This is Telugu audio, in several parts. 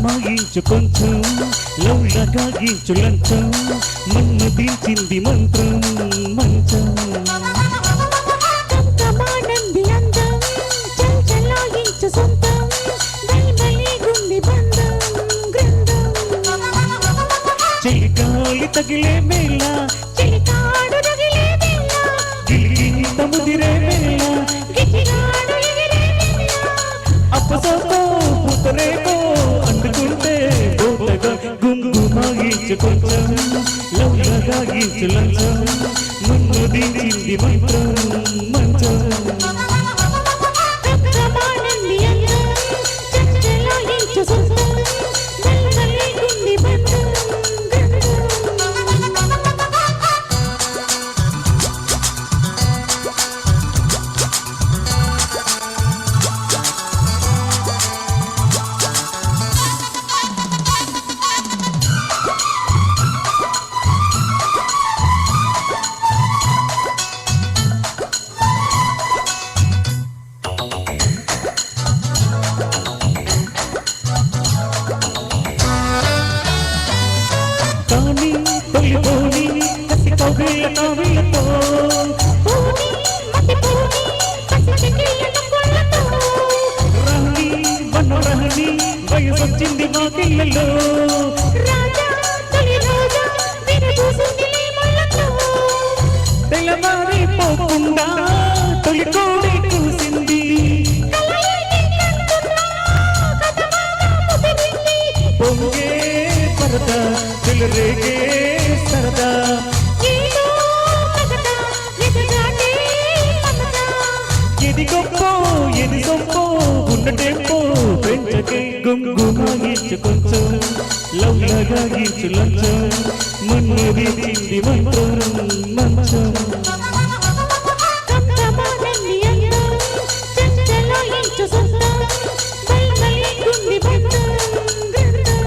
గుమగుమాయించు కొంచెం లవ్లగా గీంచు లంచం మన్ను దించింది మంత్రం మంచం కమానంది అందం చల్ చలాయించు సొంతం బలి గుండి బంధం గ్రంథం చెలికాలి తగిలే మేళ చెలికాడు రగిలే వేళ గిలిగింత ముదిరే మేళ గిజిగాడు ఎగిరే వేళ అప్పసోతో పుతరేకో అందుకుంటే బోతగా గుంగుమాయించు కొంచెం లవ్లగా గీంచు లంచం మన్ను దించింది మంత్రం మంచం కమానంది అందం చల్ చలాయించు సొంతం బలి గుండి బంధం గ్రంథం కానీ తొలిపోని కసి కౌగిళ్ళ కావిళ్ళతో పూని మతి పూని పసి చెక్కిళ్ళ కొళ్ళతో రాణి వనరహని వయసొచ్చింది మా పిల్లలో రాజా తొలి రోజా విరబూసింది ముళ్ళతో తెల్లవారి పోకుండా తొలి కోడి కూసింది కలయిని కంటున్నా కథమాన ముదిరింది పొంగే పరద చెలరేగే సరదా ఏదో కథ ఎదగాటే మమత ఎది గొప్ప ఎది గొప్ప ఉన్నటేంపో పెంచకే గుంగుమాయించు కొంచెం లవ్లగా గీంచు లంచం మన్ను దించింది మంత్రం మంచం కమానంది అందం చంచలాయించు సొంతం బలి గుండి బంధం గ్రంథం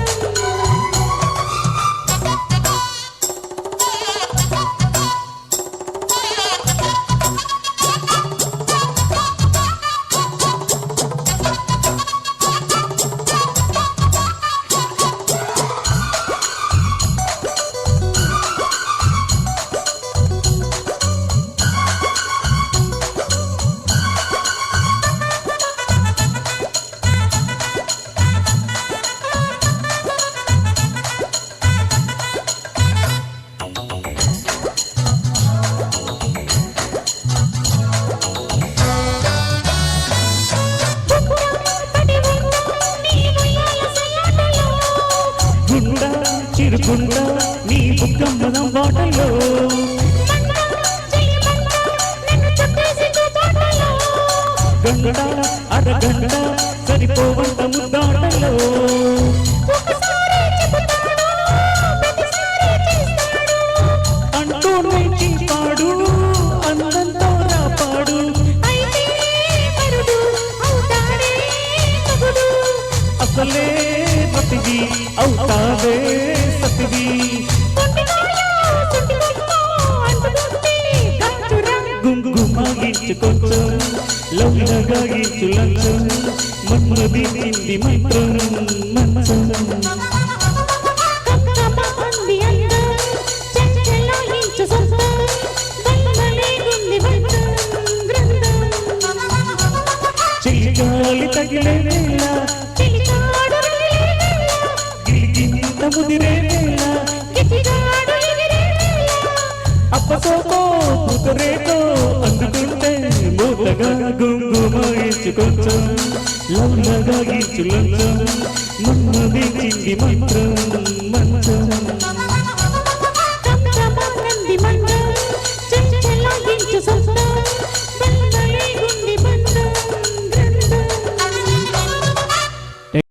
గుండా చిరుగుండా నీ బుక్కమ్మన వాటలో గంట అరగంట సరిపోవంత ముద్దాటలో అంటూ నేర్చింపాడు అందంతో రాపాడు అసలే బతివి అవుతావే సతివి గుంగుమాగించు కొంచెం లవ్లగా గీంచు లంచం మన్ను దించింది మంత్రం మంచం చెలిగాలి తగిలే వేళ గిలిగింత ముదిరే వేళ అప్పసోకో పుతరేకో అందుకుంటే మూతగా గుంగుమాయించు కొంచెం లవ్లగా గీంచు లంచం మన్ను దించింది మంత్రం మంచం